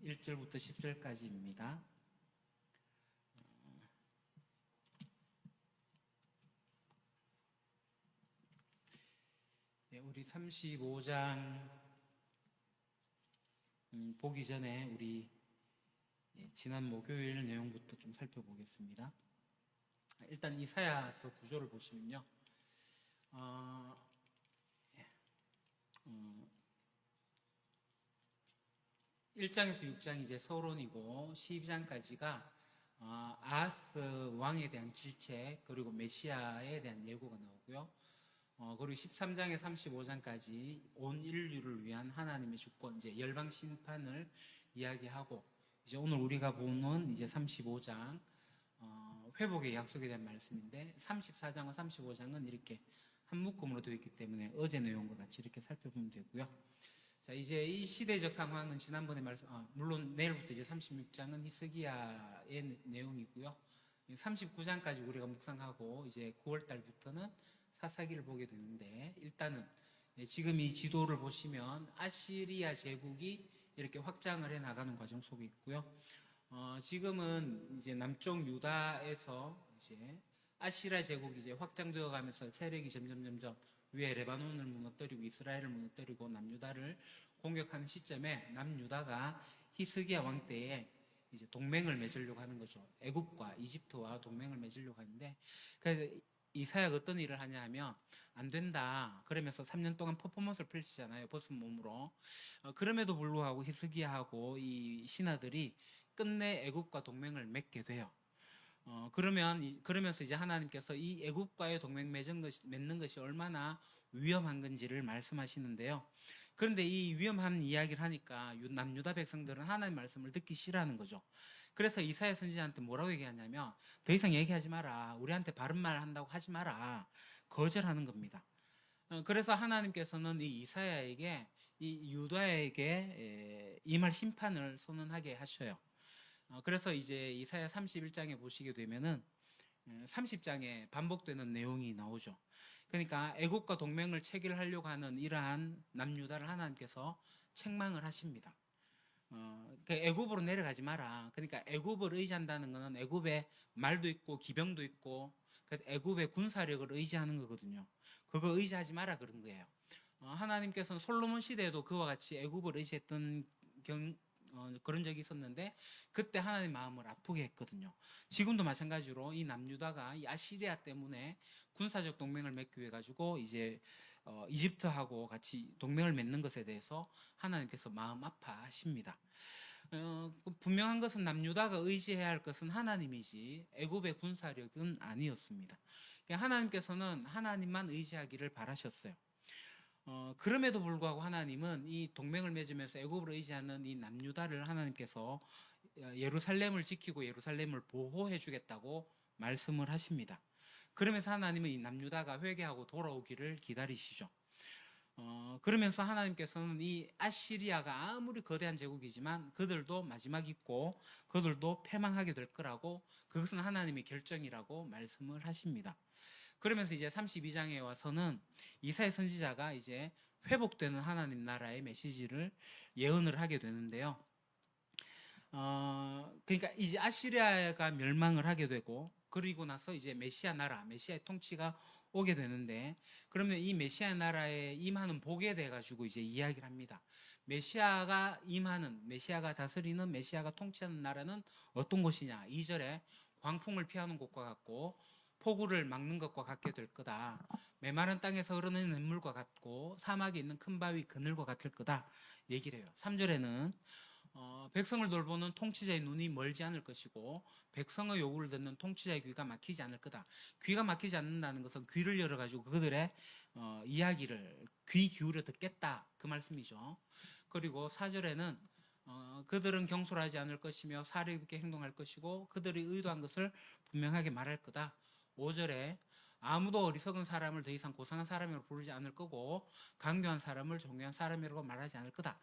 1절부터 10절까지입니다. 우리 35장 보기 전에 우리 지난 목요일 내용부터 좀 살펴보겠습니다. 일단 이사야서 구조를 보시면요. 1장에서 6장이 이제 서론이고 12장까지가 아하스 왕에 대한 질책 그리고 메시아에 대한 예고가 나오고요. 그리고 13장에 35장까지 온 인류를 위한 하나님의 주권, 이제 열방 심판을 이야기하고, 이제 오늘 우리가 보는 이제 35장, 회복의 약속에 대한 말씀인데, 34장과 35장은 이렇게 한 묶음으로 되어 있기 때문에 어제 내용과 같이 이렇게 살펴보면 되고요. 자, 이제 이 시대적 상황은 지난번에 물론 내일부터 이제 36장은 히스기야의 내용이고요. 39장까지 우리가 묵상하고, 이제 9월달부터는 사사기를 보게 되는데, 일단은 지금 이 지도를 보시면 아시리아 제국이 이렇게 확장을 해 나가는 과정 속에 있고요. 지금은 이제 남쪽 유다에서 이제 아시리아 제국이 이제 확장되어 가면서 세력이 점점 위에 레바논을 무너뜨리고 이스라엘을 무너뜨리고 남유다를 공격하는 시점에 남유다가 히스기야 왕 때에 이제 동맹을 맺으려고 하는 거죠. 애굽과 이집트와 동맹을 맺으려고 하는데, 그래서 이사야가 어떤 일을 하냐 하면, 안 된다 그러면서 3년 동안 퍼포먼스를 펼치잖아요, 벗은 몸으로. 그럼에도 불구하고 히스기야하고 이 신하들이 끝내 애굽과 동맹을 맺게 돼요. 그러면서 이제 하나님께서 이 애굽과의 동맹 맺는 것이 얼마나 위험한 건지를 말씀하시는데요. 그런데 이 위험한 이야기를 하니까 남유다 백성들은 하나님 말씀을 듣기 싫어하는 거죠. 그래서 이사야 선지자한테 뭐라고 얘기하냐면, 더 이상 얘기하지 마라, 우리한테 바른 말 한다고 하지 마라, 거절하는 겁니다. 그래서 하나님께서는 이 이사야에게, 이 유다에게 임할 심판을 선언하게 하셔요. 그래서 이제 이사야 31장에 보시게 되면은 30장에 반복되는 내용이 나오죠. 그러니까 애국과 동맹을 체결하려고 하는 이러한 남유다를 하나님께서 책망을 하십니다. 애굽으로 내려가지 마라. 그러니까 애굽을 의지한다는 것은 애굽에 말도 있고 기병도 있고, 그래서 애굽의 군사력을 의지하는 거거든요. 그거 의지하지 마라 그런 거예요. 하나님께서는 솔로몬 시대에도 그와 같이 애굽을 의지했던 그런 적이 있었는데, 그때 하나님 마음을 아프게 했거든요. 지금도 마찬가지로 이 남유다가 이 아시리아 때문에 군사적 동맹을 맺기 위해 가지고 이제 이집트하고 같이 동맹을 맺는 것에 대해서 하나님께서 마음 아파하십니다. 분명한 것은 남유다가 의지해야 할 것은 하나님이지 애굽의 군사력은 아니었습니다. 하나님께서는 하나님만 의지하기를 바라셨어요. 그럼에도 불구하고 하나님은 이 동맹을 맺으면서 애굽을 의지하는 이 남유다를 하나님께서 예루살렘을 지키고 예루살렘을 보호해 주겠다고 말씀을 하십니다. 그러면서 하나님은 이 남유다가 회개하고 돌아오기를 기다리시죠. 그러면서 하나님께서는 이 아시리아가 아무리 거대한 제국이지만 그들도 마지막 있고 그들도 패망하게 될 거라고, 그것은 하나님의 결정이라고 말씀을 하십니다. 그러면서 이제 32장에 와서는 이사야 선지자가 이제 회복되는 하나님 나라의 메시지를 예언을 하게 되는데요. 그러니까 이제 아시리아가 멸망을 하게 되고, 그리고 나서 이제 메시아 나라, 메시아의 통치가 오게 되는데, 그러면 이 메시아 나라에 임하는 복에 대해 가지고 이제 이야기를 합니다. 메시아가 임하는, 메시아가 다스리는, 메시아가 통치하는 나라는 어떤 곳이냐. 2절에 광풍을 피하는 곳과 같고 폭우를 막는 것과 같게 될 거다. 메마른 땅에서 흐르는 냇물과 같고 사막에 있는 큰 바위 그늘과 같을 거다 얘기를 해요. 3절에는 백성을 돌보는 통치자의 눈이 멀지 않을 것이고 백성의 요구를 듣는 통치자의 귀가 막히지 않을 거다. 귀가 막히지 않는다는 것은 귀를 열어가지고 그들의 이야기를 귀 기울여 듣겠다, 그 말씀이죠. 그리고 4절에는 그들은 경솔하지 않을 것이며 사려 있게 행동할 것이고 그들이 의도한 것을 분명하게 말할 거다. 5절에 아무도 어리석은 사람을 더 이상 고상한 사람이라고 부르지 않을 거고 강교한 사람을 존귀한 사람이라고 말하지 않을 거다.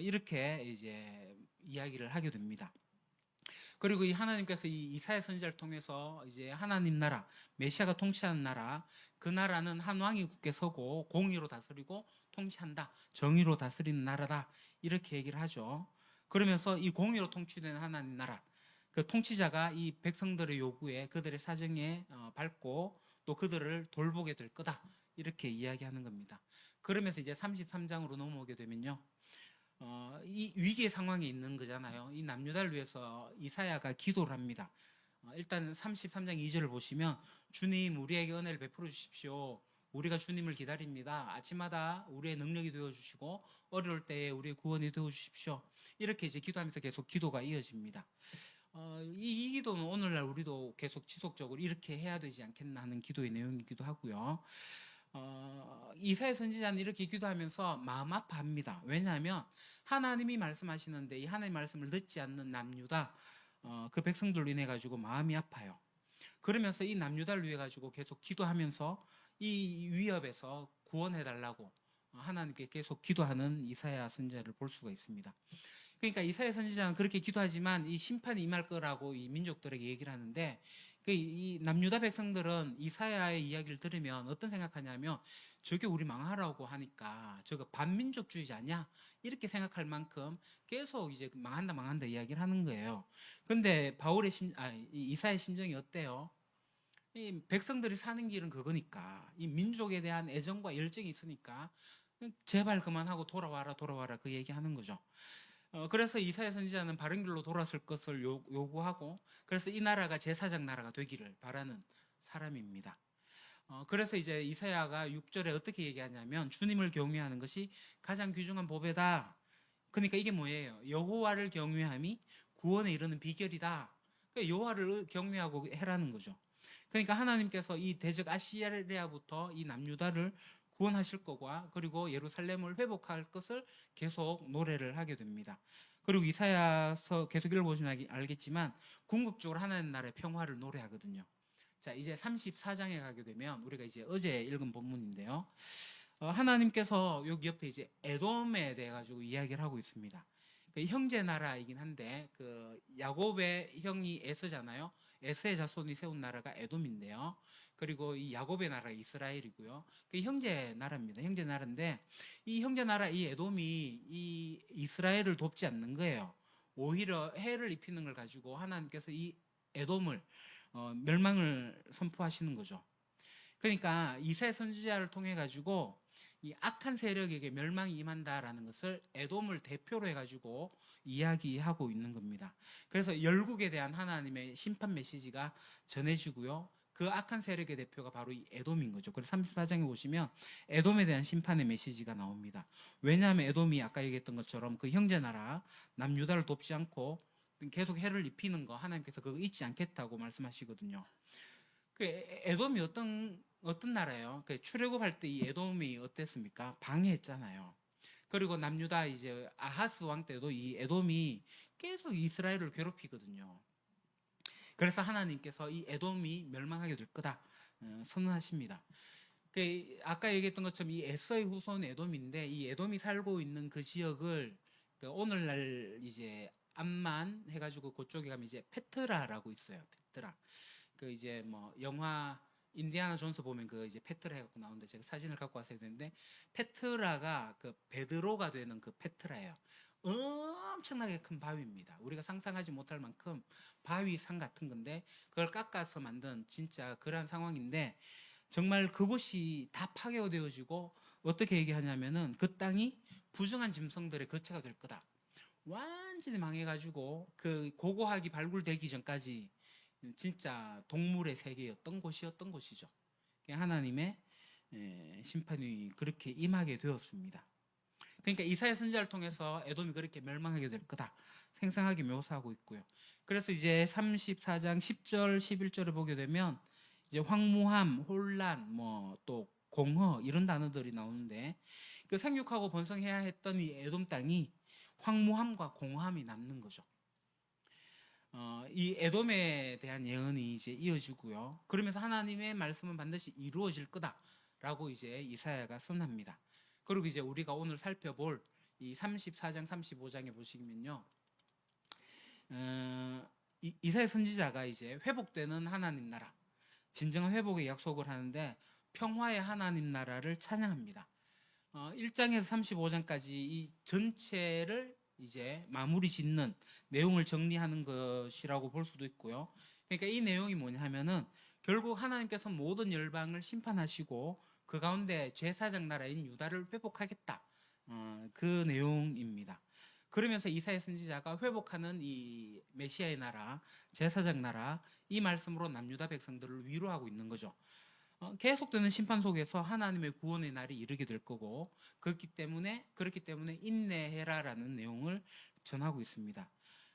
이렇게 이제 이야기를 하게 됩니다. 그리고 이 하나님께서 이 이사야 선지자를 통해서 이제 하나님 나라, 메시아가 통치하는 나라, 그 나라는 한 왕이 굳게 서고 공의로 다스리고 통치한다, 정의로 다스리는 나라다, 이렇게 얘기를 하죠. 그러면서 이 공의로 통치되는 하나님 나라, 그 통치자가 이 백성들의 요구에 그들의 사정에 밟고 또 그들을 돌보게 될 거다. 이렇게 이야기하는 겁니다. 그러면서 이제 33장으로 넘어오게 되면요. 이 위기의 상황에 있는 거잖아요. 이 남유다를 위해서 이사야가 기도를 합니다. 일단 33장 2절을 보시면 주님 우리에게 은혜를 베풀어 주십시오. 우리가 주님을 기다립니다. 아침마다 우리의 능력이 되어주시고 어려울 때에 우리의 구원이 되어주십시오. 이렇게 이제 기도하면서 계속 기도가 이어집니다. 이 기도는 오늘날 우리도 계속 지속적으로 이렇게 해야 되지 않겠나 하는 기도의 내용이기도 하고요. 이사야 선지자는 이렇게 기도하면서 마음 아파합니다. 왜냐하면 하나님이 말씀하시는데 이 하나님 말씀을 듣지 않는 남유다, 그 백성들로 인해 가지고 마음이 아파요. 그러면서 이 남유다를 위해 가지고 계속 기도하면서 이 위협에서 구원해달라고 하나님께 계속 기도하는 이사야 선지자를 볼 수가 있습니다. 그러니까 이사야 선지자는 그렇게 기도하지만 이 심판이 임할 거라고 이 민족들에게 얘기를 하는데, 이 남유다 백성들은 이사야의 이야기를 들으면 어떤 생각하냐면 저게 우리 망하라고 하니까 저거 반민족주의자 아니야? 이렇게 생각할 만큼 계속 이제 망한다 이야기를 하는 거예요. 근데 이사야의 심정이 어때요? 이 백성들이 사는 길은 그거니까, 이 민족에 대한 애정과 열정이 있으니까 제발 그만하고 돌아와라 그 얘기하는 거죠. 그래서 이사야 선지자는 바른 길로 돌아설 것을 요구하고, 그래서 이 나라가 제사장 나라가 되기를 바라는 사람입니다. 그래서 이제 이사야가 6절에 어떻게 얘기하냐면 주님을 경외하는 것이 가장 귀중한 보배다. 그러니까 이게 뭐예요? 여호와를 경외함이 구원에 이르는 비결이다. 그러니까 여호와를 경외하고 해라는 거죠. 그러니까 하나님께서 이 대적 아시리아부터 이 남유다를 구원하실 거고, 그리고 예루살렘을 회복할 것을 계속 노래를 하게 됩니다. 그리고 이사야서 계속 읽어보시면 알겠지만 궁극적으로 하나님 나라의 평화를 노래하거든요. 자, 이제 34장에 가게 되면 우리가 이제 어제 읽은 본문인데요. 하나님께서 여기 옆에 이제 에돔에 대해 가지고 이야기를 하고 있습니다. 그 형제 나라이긴 한데 그 야곱의 형이 에서잖아요. 에서의 자손이 세운 나라가 에돔인데요. 그리고 이 야곱의 나라가 이스라엘이고요. 그 형제 나라입니다. 형제 나라인데 이 형제 나라 이 에돔이 이 이스라엘을 돕지 않는 거예요. 오히려 해를 입히는 걸 가지고 하나님께서 이 에돔을 멸망을 선포하시는 거죠. 그러니까 이새 선지자를 통해 가지고 이 악한 세력에게 멸망이 임한다라는 것을 에돔을 대표로 해가지고 이야기하고 있는 겁니다. 그래서 열국에 대한 하나님의 심판 메시지가 전해지고요. 그 악한 세력의 대표가 바로 이 에돔인 거죠. 그래서 34장에 보시면 에돔에 대한 심판의 메시지가 나옵니다. 왜냐하면 에돔이 아까 얘기했던 것처럼 그 형제 나라 남유다를 돕지 않고 계속 해를 입히는 거 하나님께서 그거 잊지 않겠다고 말씀하시거든요. 그 에돔이 어떤 나라예요? 그 출애굽할 때 이 에돔이 어땠습니까? 방해했잖아요. 그리고 남유다 이제 아하스 왕 때도 이 에돔이 계속 이스라엘을 괴롭히거든요. 그래서 하나님께서 이 에돔이 멸망하게 될 거다 선언하십니다. 그 아까 얘기했던 것처럼 이 에서의 후손 에돔인데 이 에돔이 살고 있는 그 지역을 그 오늘날 이제 암만 해가지고 그쪽에 가면 이제 페트라라고 있어요. 페트라. 그 이제 뭐 영화 인디아나 존스 보면 그 이제 페트라 해갖고 나오는데 제가 사진을 갖고 왔어야 되는데 페트라가 그 베드로가 되는 그 페트라예요. 엄청나게 큰 바위입니다. 우리가 상상하지 못할 만큼 바위산 같은 건데 그걸 깎아서 만든 진짜 그런 상황인데 정말 그곳이 다 파괴되어지고 어떻게 얘기하냐면은 그 땅이 부정한 짐승들의 거처가 될 거다. 완전히 망해가지고 그 고고학이 발굴되기 전까지 진짜 동물의 세계였던 곳이죠. 하나님의 심판이 그렇게 임하게 되었습니다. 그러니까 이사야 선지자를 통해서 에돔이 그렇게 멸망하게 될 거다 생생하게 묘사하고 있고요. 그래서 이제 34장 10절 11절을 보게 되면 이제 황무함, 혼란, 뭐 또 공허 이런 단어들이 나오는데 그 생육하고 번성해야 했던 이 에돔 땅이 황무함과 공허함이 남는 거죠. 이 에돔에 대한 예언이 이제 이어지고요. 그러면서 하나님의 말씀은 반드시 이루어질 거다라고 이제 이사야가 선합니다. 그리고 이제 우리가 오늘 살펴볼 이 34장, 35장에 보시면요. 이사야 선지자가 이제 회복되는 하나님 나라, 진정한 회복의 약속을 하는데 평화의 하나님 나라를 찬양합니다. 1장에서 35장까지 이 전체를 이제 마무리 짓는 내용을 정리하는 것이라고 볼 수도 있고요. 그러니까 이 내용이 뭐냐 하면은 결국 하나님께서 모든 열방을 심판하시고 그 가운데 제사장 나라인 유다를 회복하겠다. 그 내용입니다. 그러면서 이사야 선지자가 회복하는 이 메시아의 나라, 제사장 나라, 이 말씀으로 남유다 백성들을 위로하고 있는 거죠. 계속되는 심판 속에서 하나님의 구원의 날이 이르게 될 거고, 그렇기 때문에 인내해라라는 내용을 전하고 있습니다.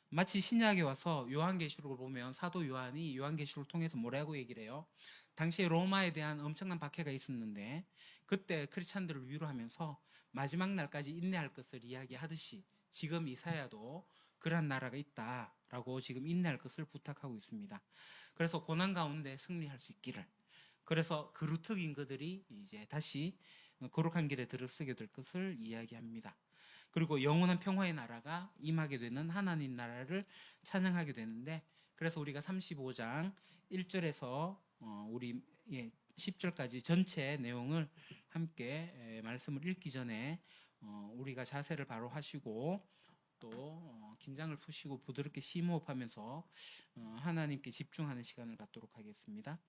마치 신약에 와서 요한계시록을 보면 사도 요한이 요한계시록을 통해서 뭐라고 얘기를 해요? 당시에 로마에 대한 엄청난 박해가 있었는데 그때 크리스찬들을 위로하면서 마지막 날까지 인내할 것을 이야기하듯이 지금 이사야도 그러한 나라가 있다라고 지금 인내할 것을 부탁하고 있습니다. 그래서 고난 가운데 승리할 수 있기를. 그래서 그루트긴 그들이 이제 다시 거룩한 길에 들어서게 될 것을 이야기합니다. 그리고 영원한 평화의 나라가 임하게 되는 하나님 나라를 찬양하게 되는데, 그래서 우리가 35장 1절에서 우리 10절까지 전체 내용을 함께 말씀을 읽기 전에 우리가 자세를 바로 하시고 또 긴장을 푸시고 부드럽게 심호흡하면서 하나님께 집중하는 시간을 갖도록 하겠습니다.